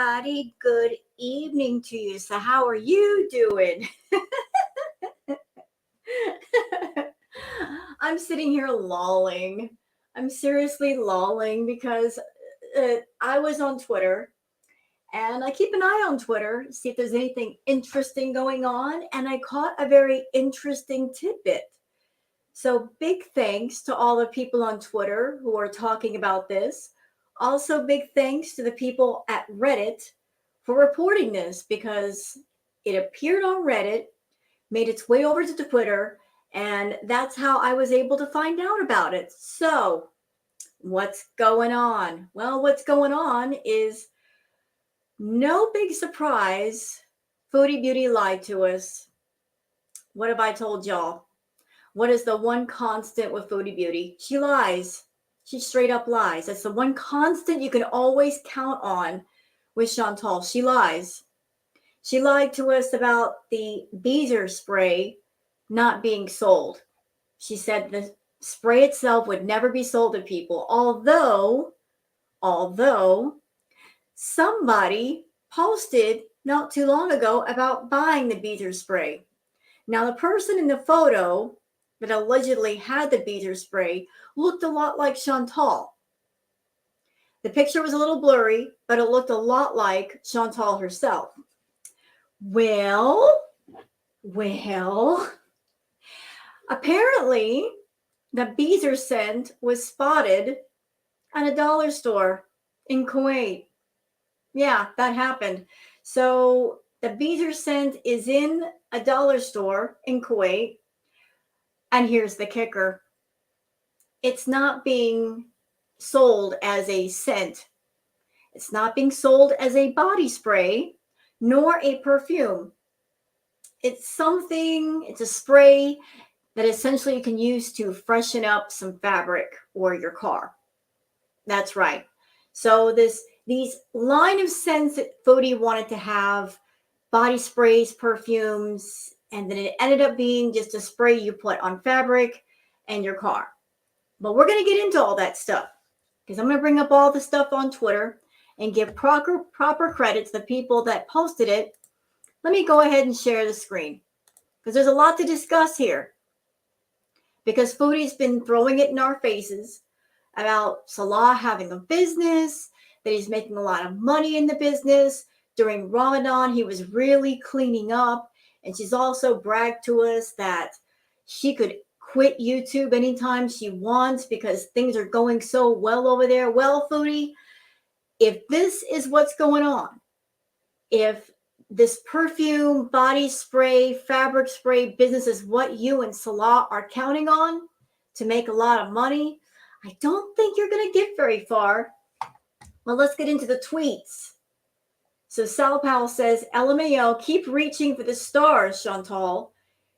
everybody. Good evening to you. So, how are you doing? I'm sitting here lolling. I'm seriously lolling because I was on Twitter and I keep an eye on Twitter, see if there's anything interesting going on. And I caught a very interesting tidbit. So, big thanks to all the people on Twitter who are talking about this. Also, big thanks to the people at Reddit for reporting this because it appeared on Reddit, made its way over to Twitter, and that's how I was able to find out about it. So, what's going on? Well, what's going on is no big surprise. Foodie Beauty lied to us. What have I told y'all? What is the one constant with Foodie Beauty? She lies. She straight up lies. That's the one constant you can always count on with Chantal. She lies. She lied to us about the Beezer spray not being sold. She said the spray itself would never be sold to people, although somebody posted not too long ago about buying the Beezer spray. Now, the person in the photo that allegedly had the Beezer spray looked a lot like Chantal. The picture was a little blurry, but it looked a lot like Chantal herself. Well, apparently the Beezer scent was spotted at a dollar store in Kuwait. Yeah, that happened. So the Beezer scent is in a dollar store in Kuwait. And here's the kicker. It's not being sold as a scent. It's not being sold as a body spray, nor a perfume. It's a spray that essentially you can use to freshen up some fabric or your car. That's right. So these line of scents that Foodie wanted to have, body sprays, perfumes, and then it ended up being just a spray you put on fabric and your car. But we're going to get into all that stuff because I'm going to bring up all the stuff on Twitter and give proper credit to the people that posted it. Let me go ahead and share the screen because there's a lot to discuss here. Because Foodie's been throwing it in our faces about Salah having a business, that he's making a lot of money in the business. During Ramadan, he was really cleaning up. And she's also bragged to us that she could quit YouTube anytime she wants because things are going so well over there. Well, Foodie, if this is what's going on, if this perfume, body spray, fabric spray business is what you and Salah are counting on to make a lot of money, I don't think you're going to get very far. Well, let's get into the tweets. So Sal Powell says, LMAO, keep reaching for the stars, Chantal.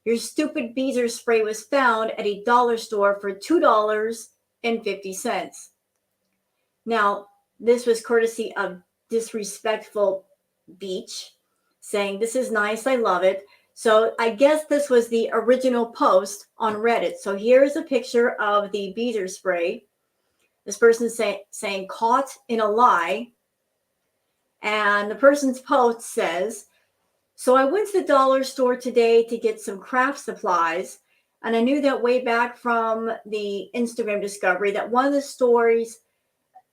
Your stupid Beezer spray was found at a dollar store for $2.50. Now, this was courtesy of Disrespectful Beach saying, this is nice, I love it. So I guess this was the original post on Reddit. So here's a picture of the Beezer spray. This person saying, caught in a lie. And the person's post says, so I went to the dollar store today to get some craft supplies. And I knew that way back from the Instagram discovery that one of the stores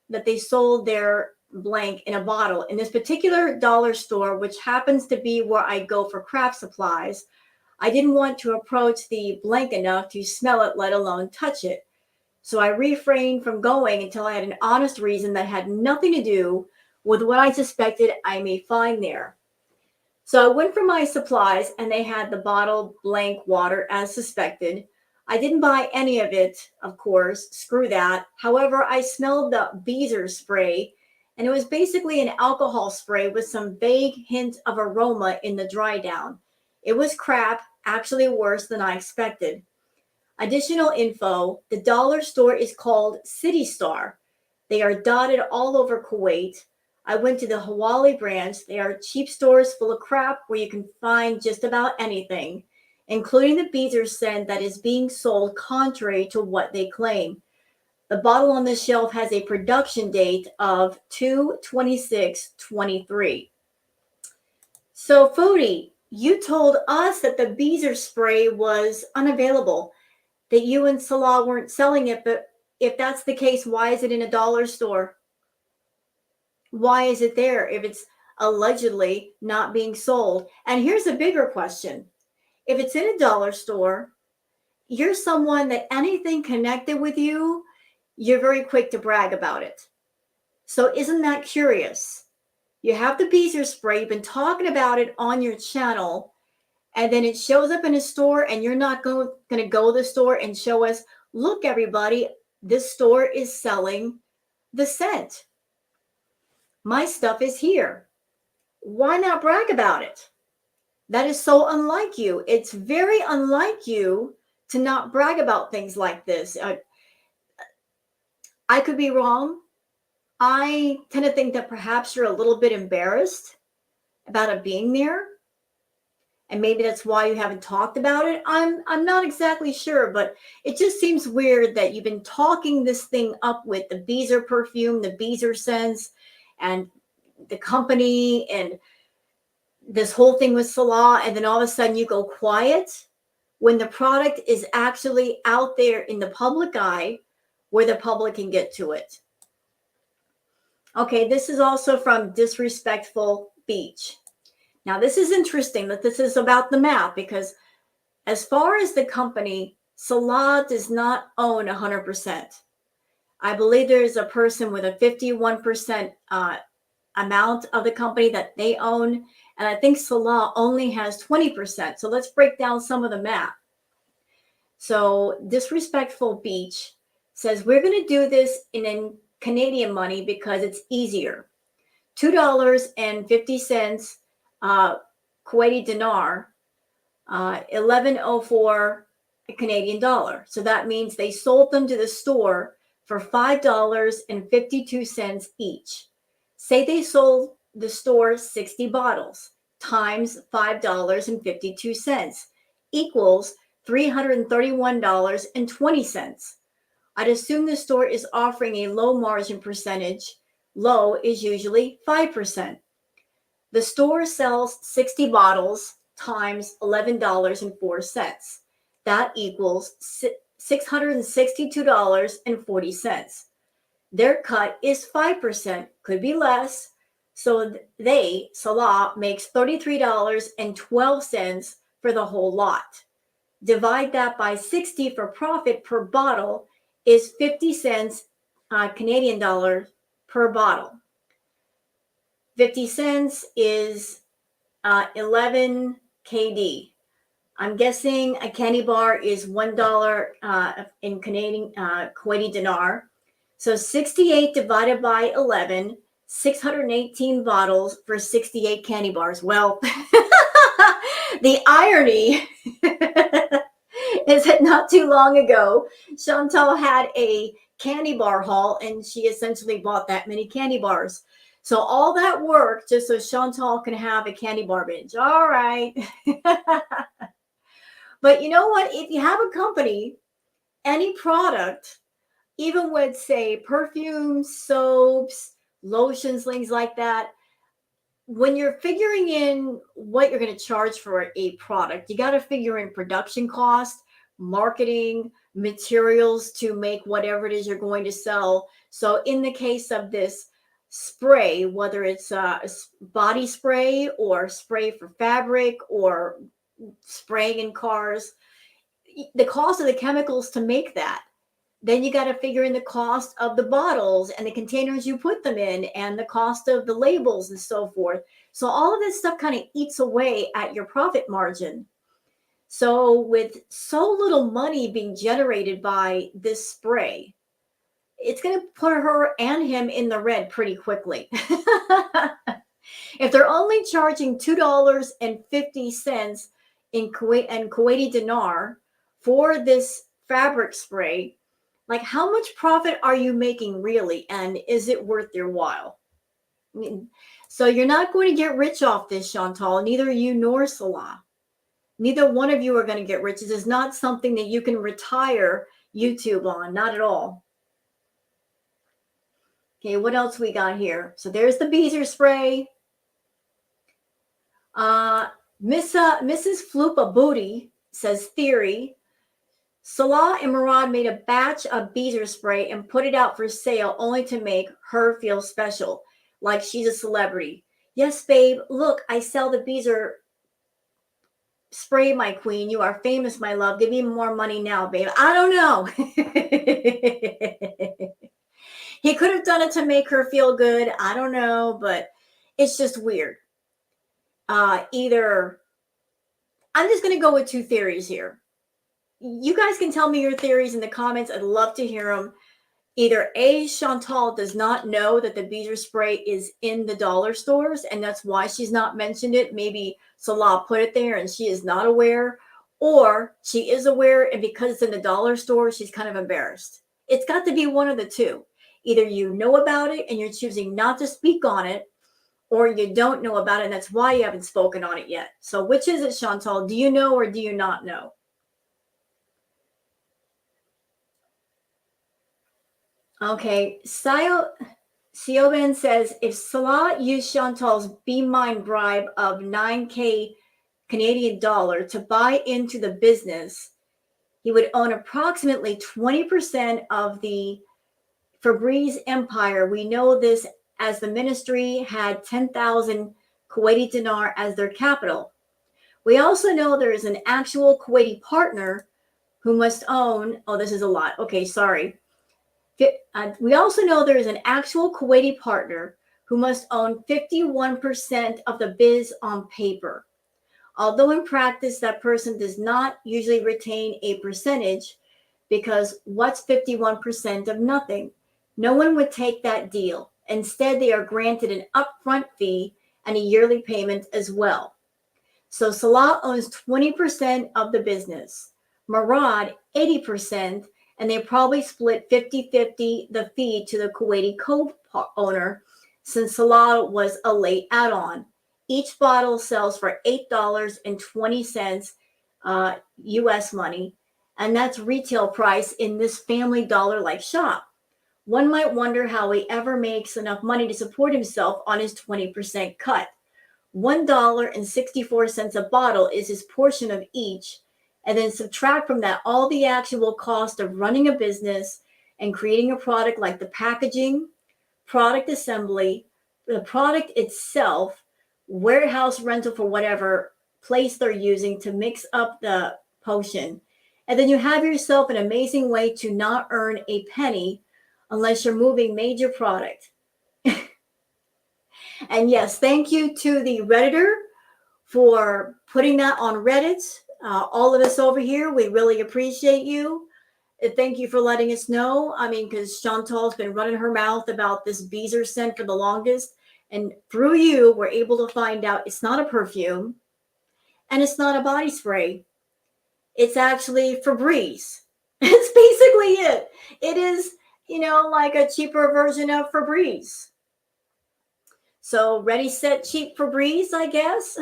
that they sold their blank in a bottle in this particular dollar store, which happens to be where I go for craft supplies. I didn't want to approach the blank enough to smell it, let alone touch it. So I refrained from going until I had an honest reason that had nothing to do with what I suspected I may find there. So I went for my supplies and they had the bottle blank water as suspected. I didn't buy any of it, of course, screw that. However, I smelled the Beezer spray and it was basically an alcohol spray with some vague hint of aroma in the dry down. It was crap, actually worse than I expected. Additional info, the dollar store is called City Star. They are dotted all over Kuwait. I went to the Hawali branch. They are cheap stores full of crap where you can find just about anything, including the Beezer scent that is being sold contrary to what they claim. The bottle on the shelf has a production date of 2/26/23. So, Foodie, you told us that the Beezer spray was unavailable, that you and Salah weren't selling it, but if that's the case, why is it in a dollar store? Why is it there if it's allegedly not being sold? And here's a bigger question. If it's in a dollar store, you're someone that anything connected with you, you're very quick to brag about it. So isn't that curious? You have the Beezer spray, you've been talking about it on your channel, and then it shows up in a store and you're not going to go to the store and show us, look, everybody, this store is selling the scent. My stuff is here. Why not brag about it? That is so unlike you. It's very unlike you to not brag about things like this. I could be wrong. I tend to think that perhaps you're a little bit embarrassed about it being there. And maybe that's why you haven't talked about it. I'm not exactly sure, but it just seems weird that you've been talking this thing up with the Beezer perfume, the Beezer scents, and the company, and this whole thing with Salah, and then all of a sudden you go quiet when the product is actually out there in the public eye where the public can get to it. Okay, this is also from Disrespectful Beach. Now, this is interesting that this is about the math, because as far as the company, Salah does not own 100%. I believe there's a person with a 51% amount of the company that they own, and I think Salah only has 20%. So let's break down some of the math. So Disrespectful Beach says, we're going to do this in Canadian money because it's easier. $2.50 Kuwaiti dinar, 11.04 Canadian dollar. So that means they sold them to the store for $5.52 each. Say they sold the store 60 bottles times $5.52 equals $331.20. I'd assume the store is offering a low margin percentage. Low is usually 5%. The store sells 60 bottles times $11.04. That equals $662.40. Their cut is 5%, could be less. So Salah, makes $33.12 for the whole lot. Divide that by 60 for profit per bottle is 50 cents Canadian dollar per bottle. 50 cents is 11 KD. I'm guessing a candy bar is $1 in Canadian Kuwaiti dinar. So 68 divided by 11, 618 bottles for 68 candy bars. Well, the irony is that not too long ago, Chantal had a candy bar haul, and she essentially bought that many candy bars. So all that work just so Chantal can have a candy bar binge. All right. But you know what? If you have a company, any product, even with, say, perfumes, soaps, lotions, things like that, when you're figuring in what you're going to charge for a product, you got to figure in production cost, marketing, materials to make whatever it is you're going to sell. So in the case of this spray, whether it's a body spray or spray for fabric or spraying in cars, the cost of the chemicals to make that. Then you got to figure in the cost of the bottles and the containers you put them in and the cost of the labels and so forth. So all of this stuff kind of eats away at your profit margin. So with so little money being generated by this spray, it's going to put her and him in the red pretty quickly. If they're only charging $2.50 in Kuwaiti dinar for this fabric spray, like, how much profit are you making really? And is it worth your while? I mean, so you're not going to get rich off this, Chantal, neither you nor Salah. Neither one of you are going to get rich. This is not something that you can retire YouTube on, not at all. Okay, what else we got here? So there's the Beezer spray. Mrs. Floopa Booty says theory. Salah and Murad made a batch of Beezer spray and put it out for sale only to make her feel special, like she's a celebrity. Yes, babe, look, I sell the Beezer spray, my queen. You are famous, my love. Give me more money now, babe. I don't know. He could have done it to make her feel good. I don't know, but it's just weird. Either I'm just going to go with two theories here. You guys can tell me your theories in the comments. I'd love to hear them. Either A, Chantal does not know that the Beezer spray is in the dollar stores, and that's why she's not mentioned it. Maybe Salah put it there and she is not aware, or she is aware, and because it's in the dollar store, she's kind of embarrassed. It's got to be one of the two. Either you know about it and you're choosing not to speak on it, or you don't know about it, and that's why you haven't spoken on it yet. So which is it, Chantal? Do you know or do you not know? Okay, Siobhan says, if Salah used Chantal's Be Mine bribe of 9K Canadian dollar to buy into the business, he would own approximately 20% of the Febreze empire. We know this as the ministry had 10,000 Kuwaiti dinar as their capital. We also know there is an actual Kuwaiti partner who must own, oh, this is a lot. Okay, sorry. We also know there is an actual Kuwaiti partner who must own 51% of the biz on paper. Although in practice, that person does not usually retain a percentage, because what's 51% of nothing? No one would take that deal. Instead, they are granted an upfront fee and a yearly payment as well. So Salah owns 20% of the business, Murad 80%, and they probably split 50-50 the fee to the Kuwaiti co-owner, since Salah was a late add-on. Each bottle sells for $8.20 US money, and that's retail price in this family dollar-like shop. One might wonder how he ever makes enough money to support himself on his 20% cut. $1.64 a bottle is his portion of each, and then subtract from that all the actual cost of running a business and creating a product, like the packaging, product assembly, the product itself, warehouse rental for whatever place they're using to mix up the potion. And then you have yourself an amazing way to not earn a penny unless you're moving major product. And yes, thank you to the Redditor for putting that on Reddit. All of us over here, we really appreciate you. Thank you for letting us know. I mean, because Chantal's been running her mouth about this Beezer scent for the longest. And through you, we're able to find out it's not a perfume and it's not a body spray. It's actually Febreze. It's basically it. It is, like a cheaper version of Febreze. So ready, set, cheap Febreze, I guess.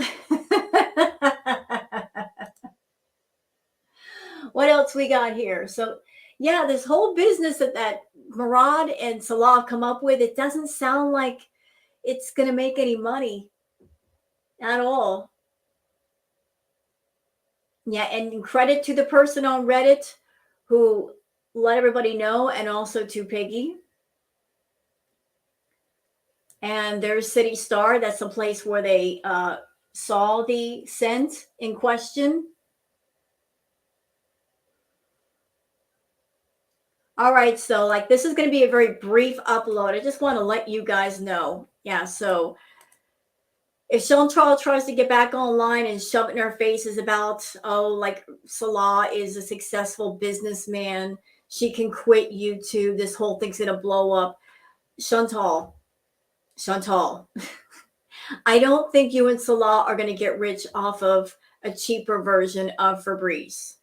What else we got here? So yeah, this whole business that Murad and Salah come up with, it doesn't sound like it's going to make any money at all. Yeah, and credit to the person on Reddit who let everybody know, and also to Piggy. And there's City Star. That's the place where they saw the scent in question. All right, so this is going to be a very brief upload. I just want to let you guys know. Yeah, so if Chantal tries to get back online and shove it in our faces about, Salah is a successful businessman, she can quit YouTube, this whole thing's going to blow up. Chantal, I don't think you and Salah are going to get rich off of a cheaper version of Febreze,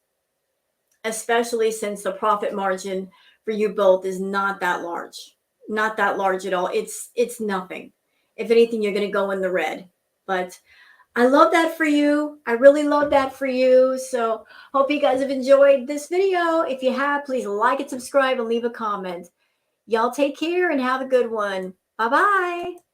especially since the profit margin for you both is not that large. Not that large at all. It's nothing. If anything, you're going to go in the red. But I love that for you. I really love that for you. So hope you guys have enjoyed this video. If you have, please like and subscribe and leave a comment. Y'all take care and have a good one. Bye-bye.